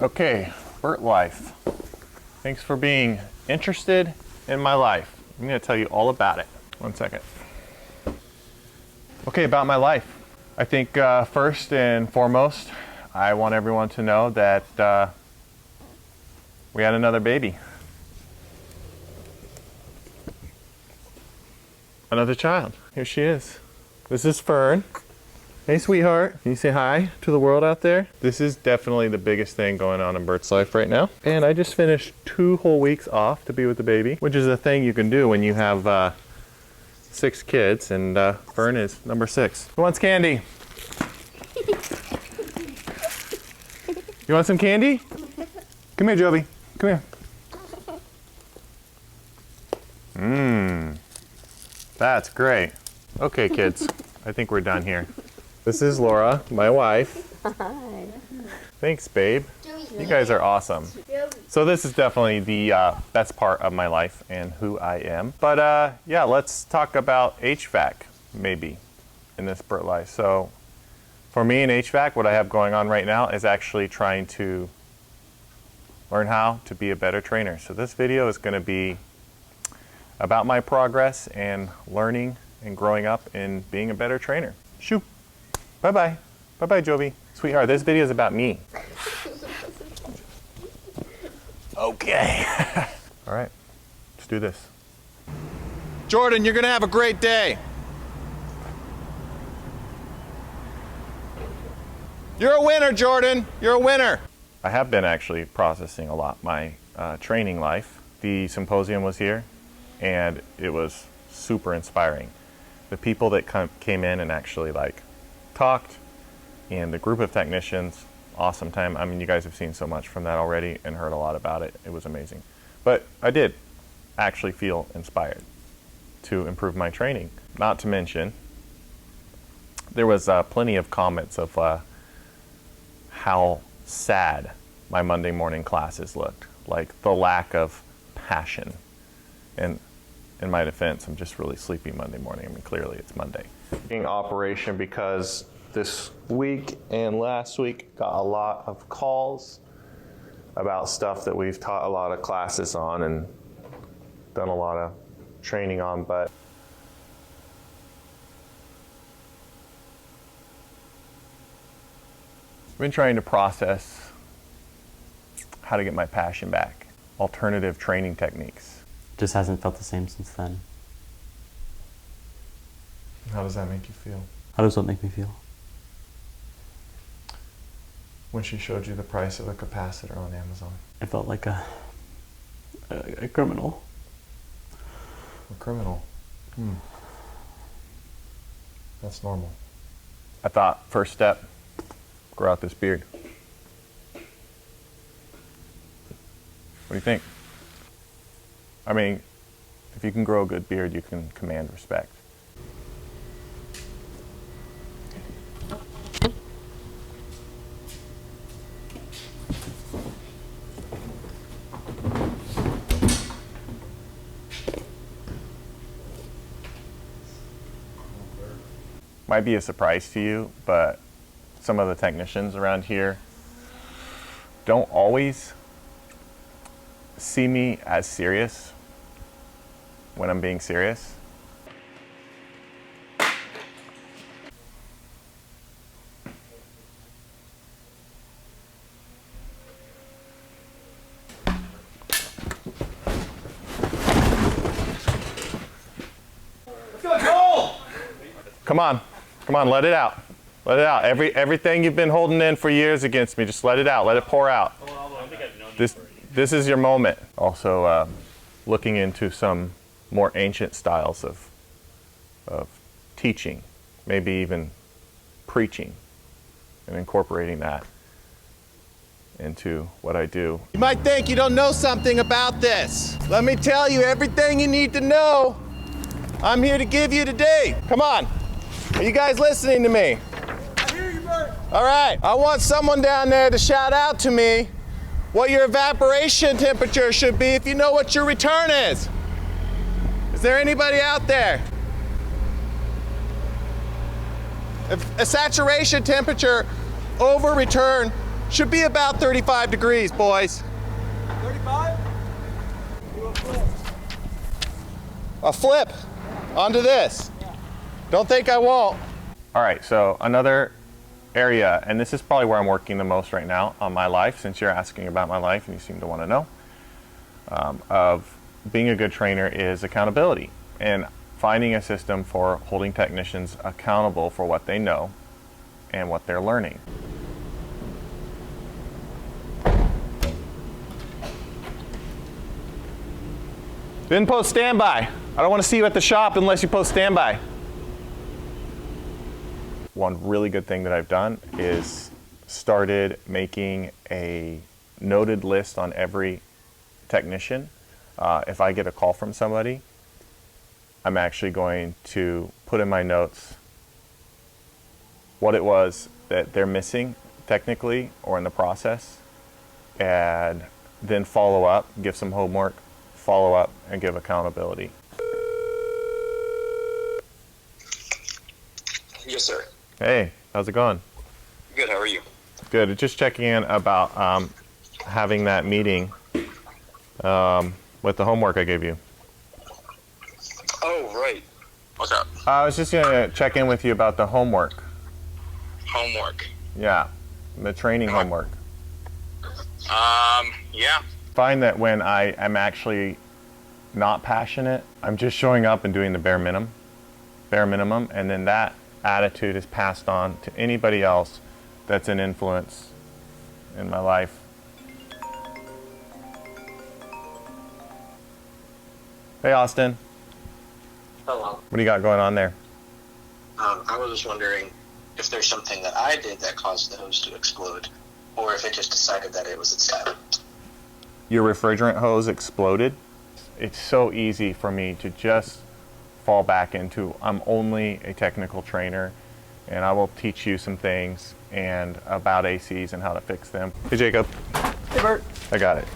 Okay, Bert life. Thanks for being interested in my life. I'm going to tell you all about it. 1 second. Okay, about my life. I think first and foremost, I want everyone to know that we had another baby. Another child. Here she is. This is Fern. Hey, sweetheart. Can you say hi to the world out there? This is definitely the biggest thing going on in Bert's life right now. And I just finished 2 whole weeks off to be with the baby, which is a thing you can do when you have 6 kids, and Fern is number 6. Who wants candy? You want some candy? Come here, Joby. Come here. That's great. Okay, kids. I think we're done here. This is Laura, my wife. Hi. Thanks, babe. You guys are awesome. So this is definitely the best part of my life and who I am. But yeah, let's talk about HVAC, maybe, in this Bert life. So for me in HVAC, what I have going on right now is actually trying to learn how to be a better trainer. So this video is going to be about my progress and learning and growing up in being a better trainer. Shoo. Bye-bye. Bye-bye, Joby. Sweetheart, this video is about me. Okay. All right, let's do this. Jordan, you're gonna have a great day. You're a winner, Jordan. You're a winner. I have been actually processing a lot my training life. The symposium was here, and it was super inspiring. The people that came in and actually talked, and the group of technicians, awesome time. I mean, you guys have seen so much from that already and heard a lot about it. It was amazing. But I did actually feel inspired to improve my training. Not to mention, there was plenty of comments of how sad my Monday morning classes looked, like the lack of passion. And in my defense, I'm just really sleepy Monday morning. I mean, clearly it's Monday. Being operation because this week and last week got a lot of calls about stuff that we've taught a lot of classes on and done a lot of training on, but I've been trying to process how to get my passion back, alternative training techniques. Just hasn't felt the same since then. How does that make you feel? How does that make me feel? When she showed you the price of a capacitor on Amazon. I felt like a criminal. A criminal? That's normal. I thought, first step, grow out this beard. What do you think? I mean, if you can grow a good beard, you can command respect. Might be a surprise to you, but some of the technicians around here don't always see me as serious when I'm being serious. Come on, come on, let it out. Let it out. Everything you've been holding in for years against me, just let it out. Let it pour out. This is your moment. Also, looking into some more ancient styles of teaching, maybe even preaching, and incorporating that into what I do. You might think you don't know something about this. Let me tell you everything you need to know. I'm here to give you today. Come on. Are you guys listening to me? I hear you, Bert. All right. I want someone down there to shout out to me what your evaporation temperature should be if you know what your return is. Is there anybody out there? If a saturation temperature over return Should be about 35 degrees, boys. 35? Do a flip. A flip onto this. Don't think I won't. All right, so another area, and this is probably where I'm working the most right now on my life, since you're asking about my life and you seem to want to know, of being a good trainer is accountability and finding a system for holding technicians accountable for what they know and what they're learning. Didn't post standby. I don't want to see you at the shop unless you post standby. One really good thing that I've done is started making a noted list on every technician. If I get a call from somebody, I'm actually going to put in my notes what it was that they're missing technically or in the process, and then follow up, give some homework, follow up, and give accountability. Yes, sir. Hey, how's it going? Good, how are you? Good. Just checking in about having that meeting with the homework I gave you. Oh, right. What's up? I was just going to check in with you about the homework. Homework. Yeah, the training homework. Yeah. Find that when I am actually not passionate, I'm just showing up and doing the bare minimum, and then that attitude is passed on to anybody else that's an influence in my life. Hey, Austin. Hello. What do you got going on there? I was just wondering if there's something that I did that caused the hose to explode, or if it just decided that it was itself. Your refrigerant hose exploded. It's so easy for me to just fall back into, I'm only a technical trainer and I will teach you some things and about ACs and how to fix them. Hey, Jacob. Hey, Bert. I got it.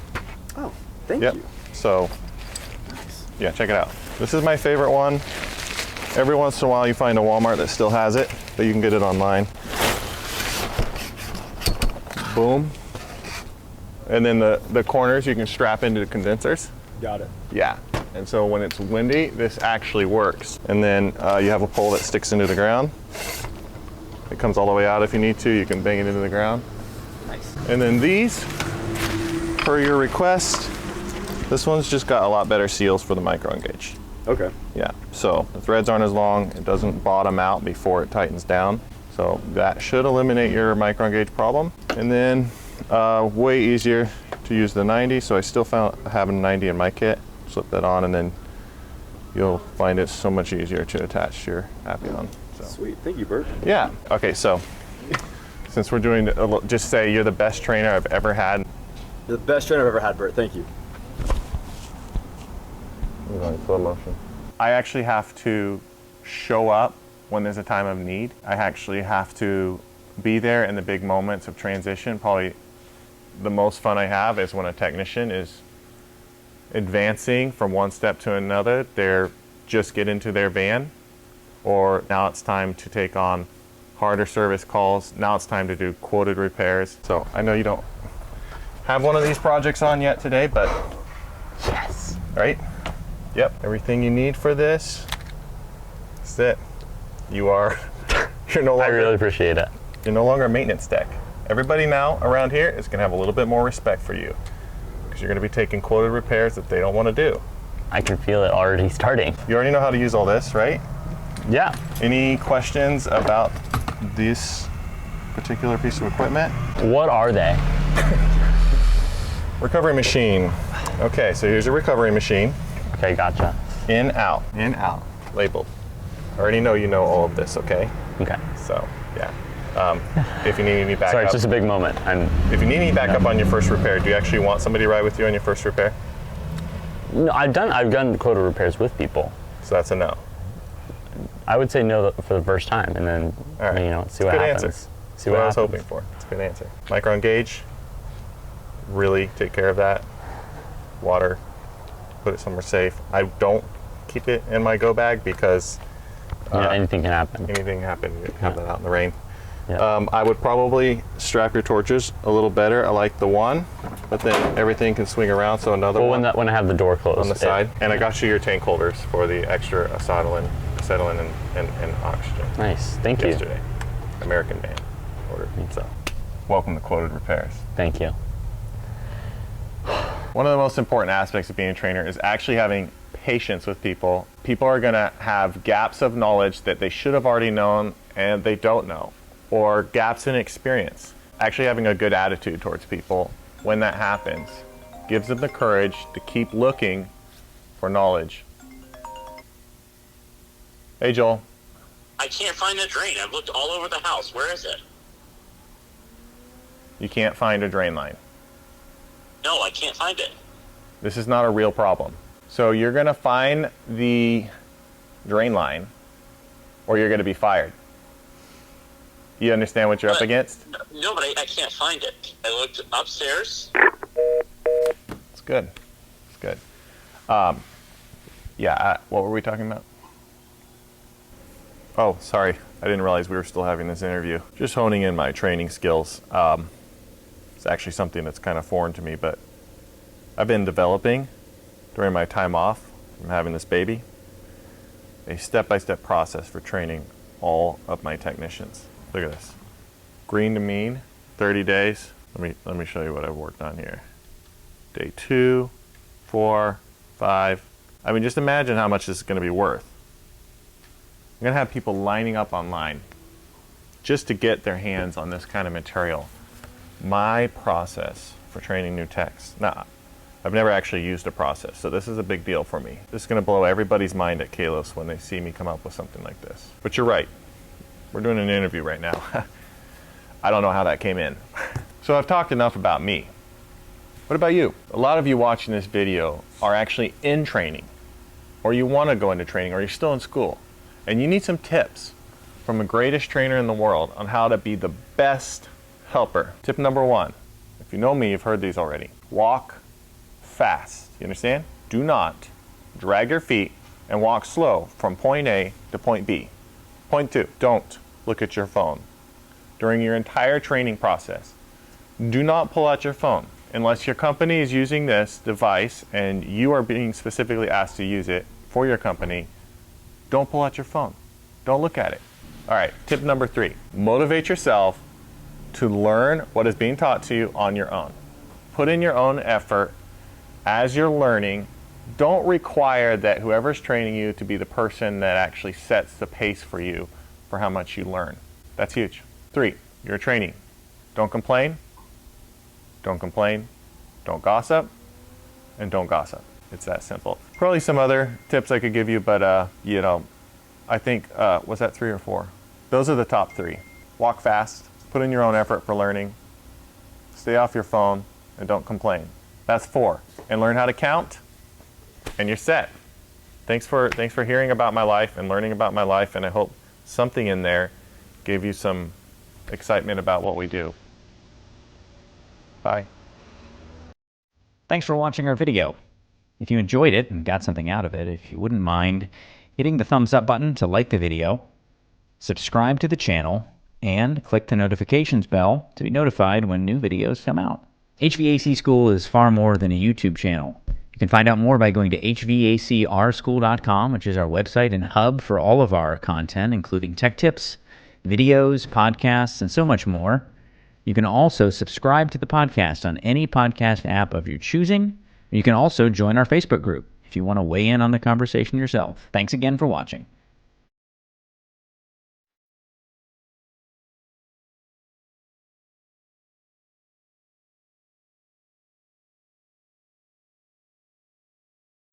Oh, thank Yep. you. So, Nice. yeah, check it out. This is my favorite one. Every once in a while you find a Walmart that still has it, but you can get it online. Boom. And then the corners you can strap into the condensers. Got it. Yeah. And so when it's windy, this actually works. And then you have a pole that sticks into the ground. It comes all the way out if you need to. You can bang it into the ground. Nice. And then these, per your request, this one's just got a lot better seals for the micro engage. Okay. Yeah, so the threads aren't as long, it doesn't bottom out before it tightens down. So that should eliminate your micro engage problem. And then way easier to use the 90, so I still found having 90 in my kit. Slip that on and then you'll find it so much easier to attach to your Appion. So. Sweet. Thank you, Bert. Yeah, okay, so since we're doing, just say you're the best trainer I've ever had. You're the best trainer I've ever had, Bert. Thank you. Slow motion. I actually have to show up when there's a time of need. I actually have to be there in the big moments of transition. Probably the most fun I have is when a technician is advancing from one step to another. They're just get into their van, or now it's time to take on harder service calls. Now it's time to do quoted repairs. So I know you don't have one of these projects on yet today, but yes, right? Yep, everything you need for this. That's it. You're no longer. I really appreciate it. You're no longer a maintenance tech. Everybody now around here is going to have a little bit more respect for you because you're going to be taking quoted repairs that they don't want to do. I can feel it already starting. You already know how to use all this, right? Yeah. Any questions about this particular piece of equipment? What are they? Recovery machine. Okay, so here's a recovery machine. Okay, gotcha. In, out, labeled. I already know you know all of this, okay? Okay. So, yeah. If you need any backup. Sorry, it's just a big moment. If you need any backup on your first repair, do you actually want somebody to ride with you on your first repair? No, I've done quota repairs with people. So that's a no. I would say no for the first time, and then All right. See what Good happens. answer. See what I happens. was hoping for. It's a good answer. Micro engage. Really take care of that. Water. Put it somewhere safe. I don't keep it in my go bag because anything can happen. anything can happen. You have that out in the rain. Yeah. I would probably strap your torches a little better. I like the one, but then everything can swing around, so another Well, one when I have the door closed. on the side. And I got you your tank holders for the extra acetylene and oxygen. Nice, thank you. Yesterday. American man ordered. So, welcome to Quoted Repairs. Thank you. One of the most important aspects of being a trainer is actually having patience with people. People are going to have gaps of knowledge that they should have already known and they don't know, or gaps in experience. Actually having a good attitude towards people when that happens gives them the courage to keep looking for knowledge. Hey, Joel. I can't find the drain. I've looked all over the house. Where is it? You can't find a drain line. No, I can't find it. This is not a real problem. So you're going to find the drain line or you're going to be fired. You understand what you're up against? No, but I can't find it. I looked upstairs. It's good. It's good. What were we talking about? Oh, sorry. I didn't realize we were still having this interview. Just honing in my training skills. It's actually something that's kind of foreign to me, but I've been developing during my time off from having this baby a step-by-step process for training all of my technicians. Look at this. Green to mean, 30 days. Let me show you what I've worked on here. Day 2, 4, 5. I mean, just imagine how much this is going to be worth. I'm going to have people lining up online just to get their hands on this kind of material. My process for training new techs. Now, I've never actually used a process, so this is a big deal for me. This is going to blow everybody's mind at Kalos when they see me come up with something like this. But you're right. We're doing an interview right now. I don't know how that came in. So I've talked enough about me. What about you? A lot of you watching this video are actually in training, or you want to go into training, or you're still in school, and you need some tips from the greatest trainer in the world on how to be the best helper. Tip number 1, if you know me, you've heard these already. Walk fast. You understand? Do not drag your feet and walk slow from point A to point B. Point 2, don't look at your phone. During your entire training process, do not pull out your phone unless your company is using this device and you are being specifically asked to use it for your company. Don't pull out your phone. Don't look at it. All right, tip number 3, motivate yourself to learn what is being taught to you on your own. Put in your own effort as you're learning. Don't require that whoever's training you to be the person that actually sets the pace for you for how much you learn. That's huge. 3, you're training. Don't complain. Don't complain. Don't gossip. And don't gossip. It's that simple. Probably some other tips I could give you, but I think, was that 3 or 4? Those are the top 3. Walk fast. Put in your own effort for learning. Stay off your phone and don't complain. That's 4. And learn how to count and you're set. Thanks for hearing about my life and learning about my life, and I hope something in there gave you some excitement about what we do. Bye. Thanks for watching our video. If you enjoyed it and got something out of it, if you wouldn't mind hitting the thumbs up button to like the video, subscribe to the channel, and click the notifications bell to be notified when new videos come out. HVAC School is far more than a YouTube channel. You can find out more by going to hvacrschool.com, which is our website and hub for all of our content, including tech tips, videos, podcasts, and so much more. You can also subscribe to the podcast on any podcast app of your choosing. You can also join our Facebook group if you want to weigh in on the conversation yourself. Thanks again for watching.